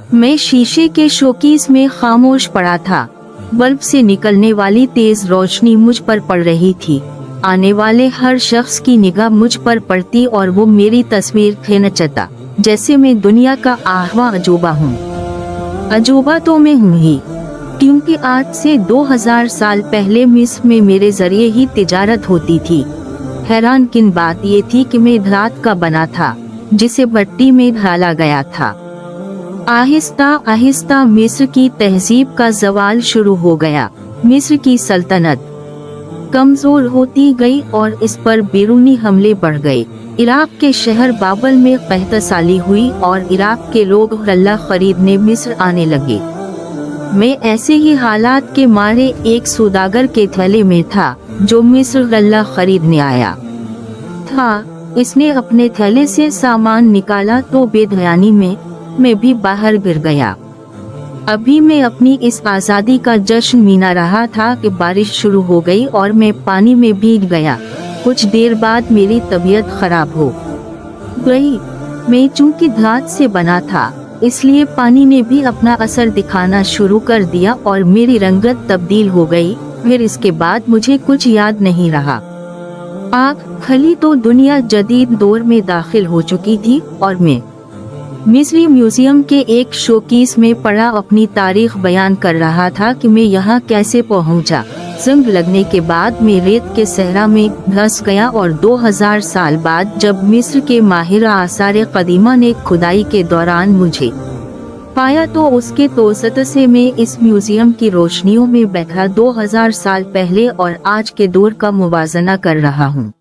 मैं शीशे के शोकेस में खामोश पड़ा था। बल्ब से निकलने वाली तेज रोशनी मुझ पर पड़ रही थी। आने वाले हर शख्स की निगाह मुझ पर पड़ती और वो मेरी तस्वीर खींचता, जैसे मैं दुनिया का 8वां अजूबा हूँ। अजूबा तो मैं हूँ ही, क्योंकि आज से 2000 साल पहले मिस्र में मेरे जरिए ही तिजारत होती थी। हैरान किन बात ये थी कि मैं धात का बना था, जिसे भट्टी में ढाला गया था। आहिस्ता आहिस्ता मिस्र की तहजीब का जवाल शुरू हो गया। मिस्र की सल्तनत कमजोर होती गई और इस पर बैरूनी हमले बढ़ गए। इराक के शहर बाबल में कहतसाली हुई और इराक के लोग गल्ला खरीदने मिस्र आने लगे। मैं ऐसे ही हालात के मारे एक सौदागर के थैले में था जो मिस्र गल्ला खरीदने आया था। इसने अपने थैले से सामान निकाला तो बेध्यानी में मैं भी बाहर गिर गया। अभी मैं अपनी इस आज़ादी का जश्न मना रहा था कि बारिश शुरू हो गई और मैं पानी में भीग गया। कुछ देर बाद मेरी तबीयत खराब हो गई। मैं चूंकि धात से बना था, इसलिए पानी ने भी अपना असर दिखाना शुरू कर दिया और मेरी रंगत तब्दील हो गई। फिर इसके बाद मुझे कुछ याद नहीं रहा। आँख खली तो दुनिया जदीद दौर में दाखिल हो चुकी थी और मैं मिस्री म्यूजियम के एक शोकेस में पड़ा अपनी तारीख बयान कर रहा था कि मैं यहाँ कैसे पहुँचा। जंग लगने के बाद मैं रेत के सहरा में धंस गया और 2000 साल बाद जब मिस्र के माहिर आसार कदीमा ने खुदाई के दौरान मुझे पाया तो उसके तोसत से मैं इस म्यूजियम की रोशनियों में बैठा 2000 साल पहले और आज के दौर का मुवाजना कर रहा हूँ।